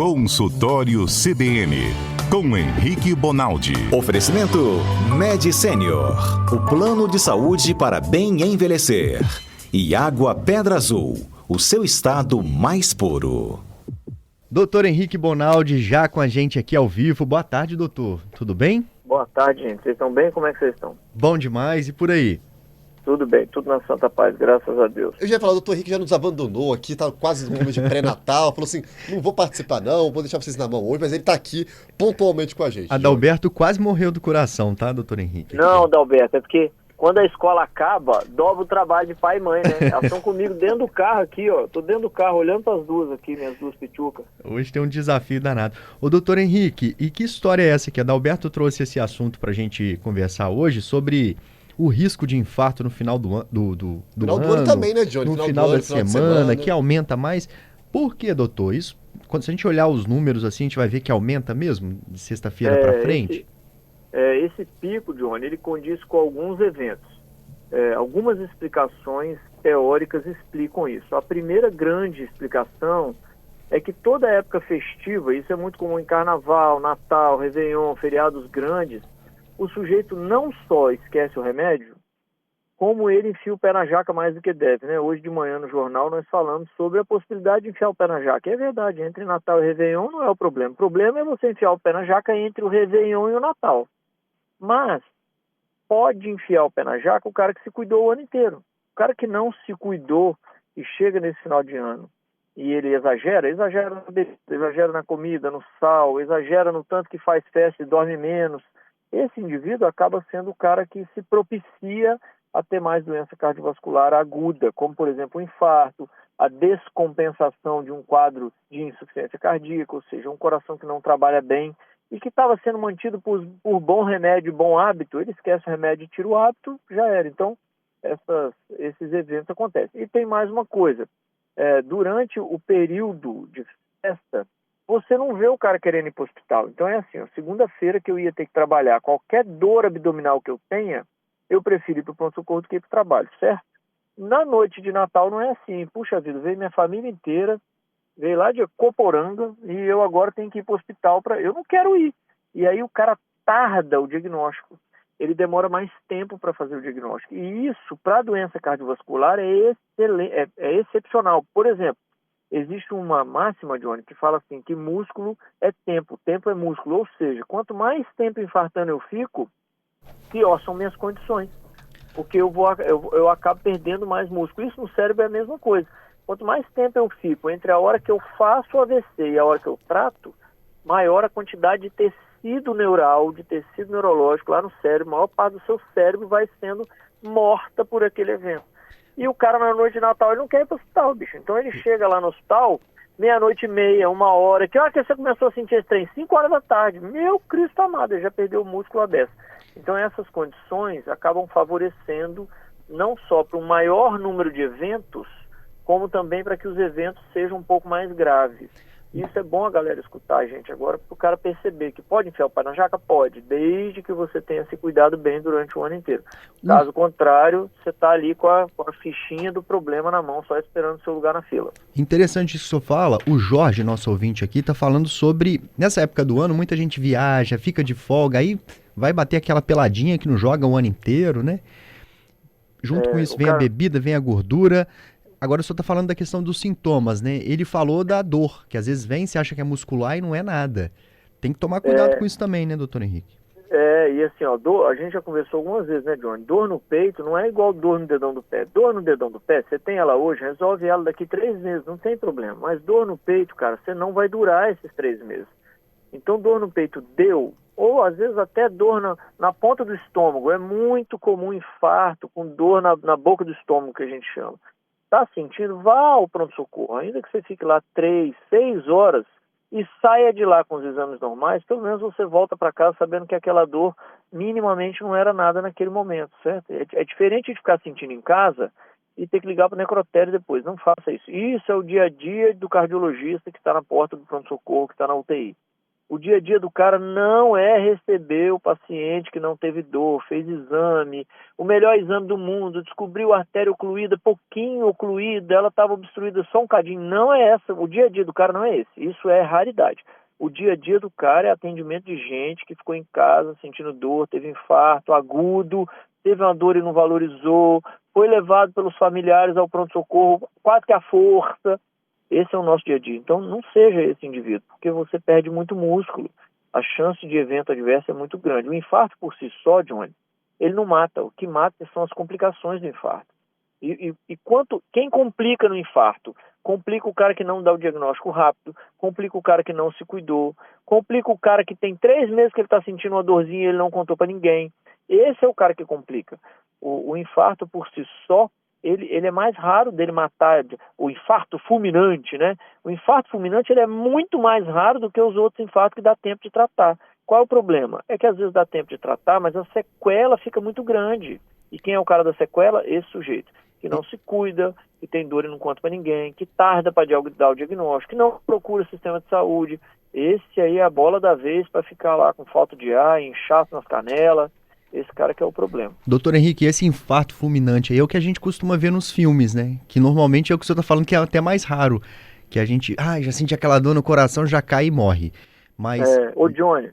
Consultório CBN, com Henrique Bonaldi. Oferecimento Med Senior, o plano de saúde para bem envelhecer. E Água Pedra Azul, o seu estado mais puro. Doutor Henrique Bonaldi já com a gente aqui ao vivo. Boa tarde, doutor. Tudo bem? Boa tarde, gente. Vocês estão bem? Como é que vocês estão? Bom demais. E por aí? Tudo bem, tudo na santa paz, graças a Deus. Eu já ia falar, o doutor Henrique já nos abandonou aqui, tá quase no momento de pré-natal, falou assim, não vou participar não, vou deixar vocês na mão hoje, mas ele tá aqui pontualmente com a gente. Adalberto quase morreu do coração, tá, doutor Henrique? Não, Adalberto, é porque quando a escola acaba, dobra o trabalho de pai e mãe, né? Elas estão comigo dentro do carro aqui, ó. Tô dentro do carro olhando para as duas aqui, minhas duas pitucas. Hoje tem um desafio danado. Ô, doutor Henrique, e que história é essa que a Adalberto trouxe esse assunto pra gente conversar hoje sobre o risco de infarto no final do ano, final do ano também, né, Johnny? no final da semana, que aumenta mais. Por que, doutor? Isso, se a gente olhar os números assim, a gente vai ver que aumenta mesmo de sexta-feira para frente? Esse pico, Johnny, ele condiz com alguns eventos. Algumas explicações teóricas explicam isso. A primeira grande explicação é que toda época festiva, isso é muito comum em Carnaval, Natal, Réveillon, feriados grandes, o sujeito não só esquece o remédio, como ele enfia o pé na jaca mais do que deve, né? Hoje de manhã no jornal nós falamos sobre a possibilidade de enfiar o pé na jaca. É verdade, entre Natal e Réveillon não é o problema. O problema é você enfiar o pé na jaca entre o Réveillon e o Natal. Mas pode enfiar o pé na jaca o cara que se cuidou o ano inteiro. O cara que não se cuidou e chega nesse final de ano e ele exagera na bebida, exagera na comida, no sal, exagera no tanto que faz festa e dorme menos. Esse indivíduo acaba sendo o cara que se propicia a ter mais doença cardiovascular aguda, como, por exemplo, o infarto, a descompensação de um quadro de insuficiência cardíaca, ou seja, um coração que não trabalha bem e que estava sendo mantido por bom remédio, bom hábito, ele esquece o remédio e tira o hábito, já era. Então, esses eventos acontecem. E tem mais uma coisa, durante o período de festa, você não vê o cara querendo ir para o hospital. Então é assim, segunda-feira que eu ia ter que trabalhar, qualquer dor abdominal que eu tenha, eu prefiro ir para o pronto-socorro do que ir para o trabalho, certo? Na noite de Natal não é assim. Puxa vida, veio minha família inteira, veio lá de Coporanga e eu agora tenho que ir para o hospital. Eu não quero ir. E aí o cara tarda o diagnóstico. Ele demora mais tempo para fazer o diagnóstico. E isso, para a doença cardiovascular, é excepcional. Por exemplo, existe uma máxima, Johnny, que fala assim, que músculo é tempo é músculo. Ou seja, quanto mais tempo infartando eu fico, pior são minhas condições. Porque eu acabo perdendo mais músculo. Isso no cérebro é a mesma coisa. Quanto mais tempo eu fico entre a hora que eu faço o AVC e a hora que eu trato, maior a quantidade de tecido neural, de tecido neurológico lá no cérebro, a maior parte do seu cérebro vai sendo morta por aquele evento. E o cara na noite de Natal, ele não quer ir para o hospital, bicho. Então ele chega lá no hospital, 00:30, 1h. Que hora que você começou a sentir esse trem? 5 horas da tarde. Meu Cristo amado, ele já perdeu o músculo a dessa. Então essas condições acabam favorecendo não só para um maior número de eventos, como também para que os eventos sejam um pouco mais graves. Isso é bom a galera escutar, gente, agora, para o cara perceber que pode enfiar o pé na jaca? Pode, desde que você tenha se cuidado bem durante o ano inteiro. Caso contrário, você está ali com a fichinha do problema na mão, só esperando o seu lugar na fila. Interessante isso que o senhor fala. O Jorge, nosso ouvinte aqui, está falando sobre, nessa época do ano, muita gente viaja, fica de folga, aí vai bater aquela peladinha que não joga o ano inteiro, né? Junto com isso vem a bebida, vem a gordura. Agora o senhor está falando da questão dos sintomas, né? Ele falou da dor, que às vezes vem, você acha que é muscular e não é nada. Tem que tomar cuidado com isso também, né, doutor Henrique? E assim, a gente já conversou algumas vezes, né, Johnny? Dor no peito não é igual dor no dedão do pé. Dor no dedão do pé, você tem ela hoje, resolve ela daqui 3 meses, não tem problema. Mas dor no peito, cara, você não vai durar esses 3 meses. Então dor no peito deu, ou às vezes até dor na ponta do estômago. É muito comum infarto com dor na boca do estômago, que a gente chama. Tá sentindo? Vá ao pronto-socorro, ainda que você fique lá 3, 6 horas e saia de lá com os exames normais, pelo menos você volta para casa sabendo que aquela dor minimamente não era nada naquele momento, certo? É diferente de ficar sentindo em casa e ter que ligar para o necrotério depois. Não faça isso. Isso é o dia a dia do cardiologista que está na porta do pronto-socorro, que está na UTI. O dia a dia do cara não é receber o paciente que não teve dor, fez exame, o melhor exame do mundo, descobriu a artéria ocluída, pouquinho ocluída, ela estava obstruída só um cadinho. Não é essa, o dia a dia do cara não é esse, isso é raridade. O dia a dia do cara é atendimento de gente que ficou em casa sentindo dor, teve infarto agudo, teve uma dor e não valorizou, foi levado pelos familiares ao pronto-socorro quase que à força. Esse é o nosso dia a dia. Então, não seja esse indivíduo, porque você perde muito músculo. A chance de evento adverso é muito grande. O infarto por si só, Johnny, ele não mata. O que mata são as complicações do infarto. Quem complica no infarto? Complica o cara que não dá o diagnóstico rápido, complica o cara que não se cuidou, complica o cara que tem 3 meses que ele está sentindo uma dorzinha e ele não contou para ninguém. Esse é o cara que complica. O infarto por si só, ele é mais raro dele matar, o infarto fulminante, né? O infarto fulminante ele é muito mais raro do que os outros infartos que dá tempo de tratar. Qual é o problema? É que às vezes dá tempo de tratar, mas a sequela fica muito grande. E quem é o cara da sequela? Esse sujeito, que não se cuida, que tem dor e não conta para ninguém, que tarda para dar o diagnóstico, que não procura o sistema de saúde. Esse aí é a bola da vez para ficar lá com falta de ar, inchaço nas canelas. Esse cara que é o problema. Doutor Henrique, esse infarto fulminante aí é o que a gente costuma ver nos filmes, né? Que normalmente é o que o senhor está falando que é até mais raro. Que a gente, já sente aquela dor no coração, já cai e morre. Mas... Ô Johnny,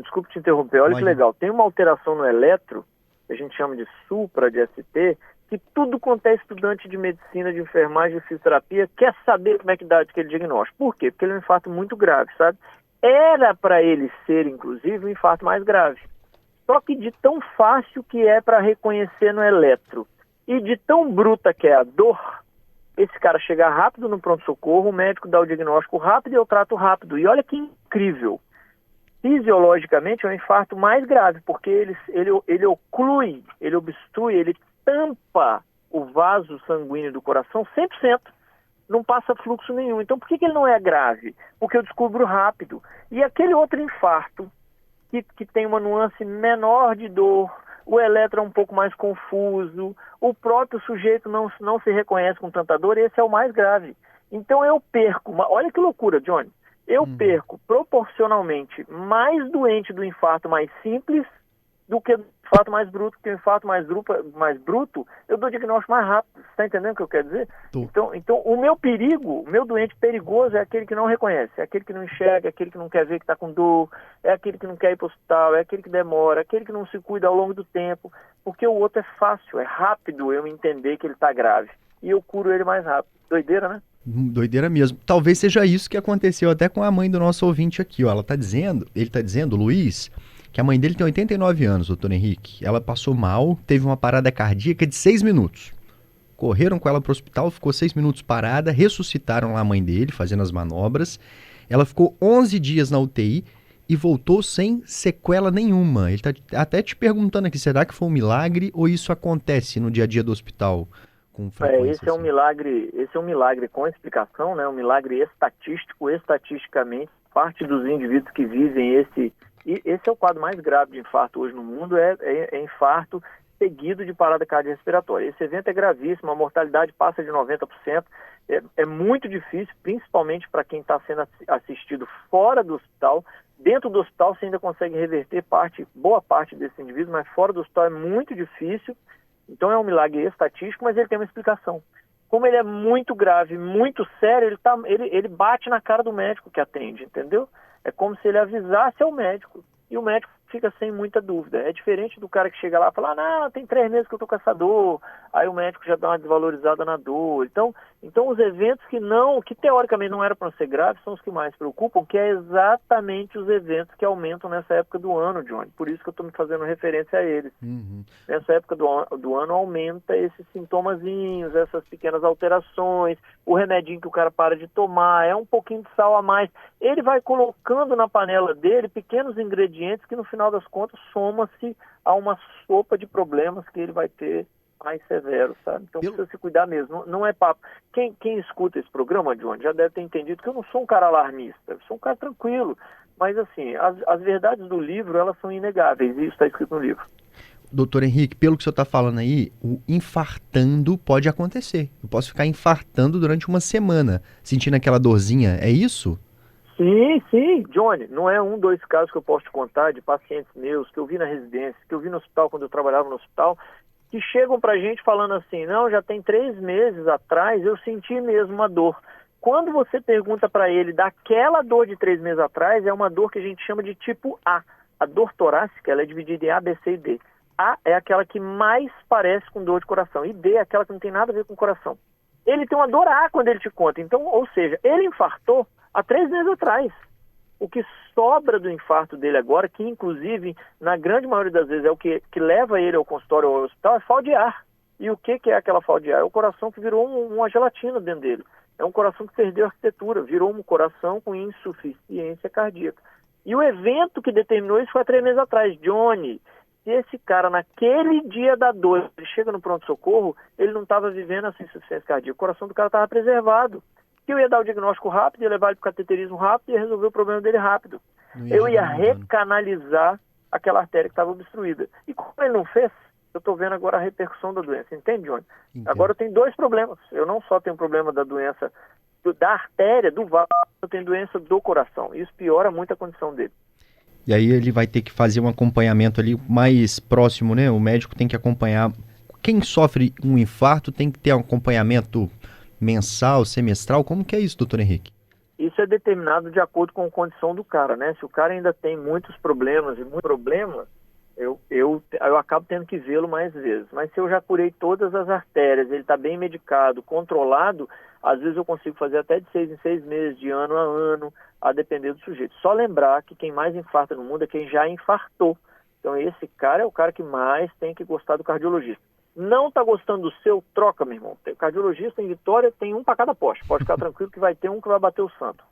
desculpe te interromper, olha que legal. Tem uma alteração no eletro, que a gente chama de supra, de ST, que tudo quanto é estudante de medicina, de enfermagem, de fisioterapia, quer saber como é que dá aquele diagnóstico. Por quê? Porque ele é um infarto muito grave, sabe? Era para ele ser, inclusive, um infarto mais grave. Só que de tão fácil que é para reconhecer no eletro e de tão bruta que é a dor, esse cara chega rápido no pronto-socorro, o médico dá o diagnóstico rápido e eu trato rápido. E olha que incrível. Fisiologicamente é um infarto mais grave, porque ele oclui, ele obstrui, ele tampa o vaso sanguíneo do coração 100%. Não passa fluxo nenhum. Então por que ele não é grave? Porque eu descubro rápido. E aquele outro infarto, que tem uma nuance menor de dor, o eletro é um pouco mais confuso, o próprio sujeito não se reconhece com tanta dor, esse é o mais grave. Então eu perco, olha que loucura, Johnny, eu perco proporcionalmente mais doente do infarto mais simples do que do infarto mais bruto, porque o infarto mais bruto, eu dou diagnóstico mais rápido. Você está entendendo o que eu quero dizer? Então, o meu perigo, o meu doente perigoso é aquele que não reconhece, é aquele que não enxerga, é aquele que não quer ver que está com dor, é aquele que não quer ir para o hospital, é aquele que demora, é aquele que não se cuida ao longo do tempo, porque o outro é fácil, é rápido eu entender que ele está grave. E eu curo ele mais rápido. Doideira, né? Doideira mesmo. Talvez seja isso que aconteceu até com a mãe do nosso ouvinte aqui, ó. Ele tá dizendo, Luiz, que a mãe dele tem 89 anos, doutor Henrique. Ela passou mal, teve uma parada cardíaca de 6 minutos. Correram com ela para o hospital, ficou 6 minutos parada, ressuscitaram lá a mãe dele, fazendo as manobras. Ela ficou 11 dias na UTI e voltou sem sequela nenhuma. Ele tá até te perguntando aqui, será que foi um milagre ou isso acontece no dia a dia do hospital com frequência? Esse é um milagre com explicação, né? Um milagre estatístico, estatisticamente, parte dos indivíduos que vivem esse é o quadro mais grave de infarto hoje no mundo, é infarto seguido de parada cardiorrespiratória. Esse evento é gravíssimo, a mortalidade passa de 90%, é muito difícil, principalmente para quem está sendo assistido fora do hospital. Dentro do hospital você ainda consegue reverter boa parte desse indivíduo, mas fora do hospital é muito difícil. Então é um milagre estatístico, mas ele tem uma explicação. Como ele é muito grave, muito sério, ele bate na cara do médico que atende, entendeu? É como se ele avisasse ao médico, e o médico fica sem muita dúvida. É diferente do cara que chega lá e fala, não, tem 3 meses que eu tô com essa dor, aí o médico já dá uma desvalorizada na dor. Então os eventos que teoricamente não eram para ser graves, são os que mais preocupam, que é exatamente os eventos que aumentam nessa época do ano, Johnny. Por isso que eu estou me fazendo referência a eles. Nessa época do ano aumenta esses sintomazinhos, essas pequenas alterações, o remedinho que o cara para de tomar, é um pouquinho de sal a mais. Ele vai colocando na panela dele pequenos ingredientes que no final das contas soma-se a uma sopa de problemas que ele vai ter mais severo, sabe? Então precisa se cuidar mesmo, não é papo. Quem escuta esse programa, John, já deve ter entendido que eu não sou um cara alarmista, eu sou um cara tranquilo, mas assim, as verdades do livro, elas são inegáveis, e isso está escrito no livro. Doutor Henrique, pelo que o senhor está falando aí, o infartando pode acontecer. Eu posso ficar infartando durante uma semana, sentindo aquela dorzinha, é isso? Sim, Johnny, não é um, dois casos que eu posso te contar de pacientes meus que eu vi na residência, que eu vi no hospital quando eu trabalhava no hospital, que chegam pra gente falando assim, não, já tem 3 meses atrás eu senti mesmo uma dor. Quando você pergunta pra ele daquela dor de 3 meses atrás, é uma dor que a gente chama de tipo A. A dor torácica, ela é dividida em A, B, C e D. A é aquela que mais parece com dor de coração e D é aquela que não tem nada a ver com o coração. Ele tem uma dor A quando ele te conta, então, ou seja, ele infartou há 3 meses atrás. O que sobra do infarto dele agora, que inclusive, na grande maioria das vezes, é o que leva ele ao consultório ou ao hospital, é falta de ar. E o que é aquela falta de ar? É o coração que virou uma gelatina dentro dele. É um coração que perdeu a arquitetura, virou um coração com insuficiência cardíaca. E o evento que determinou isso foi há 3 meses atrás. Johnny, se esse cara, naquele dia da dor, ele chega no pronto-socorro, ele não estava vivendo essa insuficiência cardíaca. O coração do cara estava preservado. Que eu ia dar o diagnóstico rápido, ia levar ele para o cateterismo rápido e ia resolver o problema dele rápido. Eu ia recanalizar aquela artéria que estava obstruída. E como ele não fez, eu estou vendo agora a repercussão da doença. Entende, Johnny? Entendo. Agora eu tenho 2 problemas. Eu não só tenho problema da doença da artéria, do vaso, eu tenho doença do coração. Isso piora muito a condição dele. E aí ele vai ter que fazer um acompanhamento ali mais próximo, né? O médico tem que acompanhar. Quem sofre um infarto tem que ter um acompanhamento mensal, semestral. Como que é isso, doutor Henrique? Isso é determinado de acordo com a condição do cara, né? Se o cara ainda tem muitos problemas eu acabo tendo que vê-lo mais vezes. Mas se eu já curei todas as artérias, ele está bem medicado, controlado, às vezes eu consigo fazer até de 6 em 6 meses, de ano a ano, a depender do sujeito. Só lembrar que quem mais infarta no mundo é quem já infartou. Então esse cara é o cara que mais tem que gostar do cardiologista. Não está gostando do seu, troca, meu irmão. Tem cardiologista em Vitória, tem um para cada poste. Pode ficar tranquilo que vai ter um que vai bater o santo.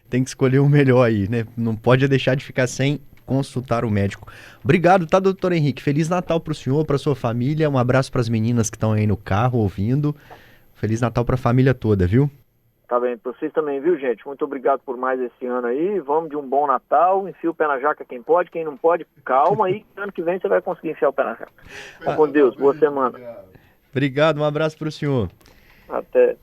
Tem que escolher o melhor aí, né? Não pode deixar de ficar sem consultar o médico. Obrigado, tá, doutor Henrique? Feliz Natal para o senhor, para sua família. Um abraço para as meninas que estão aí no carro ouvindo. Feliz Natal para a família toda, viu? Tá bem, para vocês também, viu, gente? Muito obrigado por mais esse ano aí. Vamos de um bom Natal. Enfia o pé na jaca quem pode, quem não pode, calma aí. Ano que vem você vai conseguir enfiar o pé na jaca. Com Deus, boa semana. Obrigado, um abraço para o senhor. Até.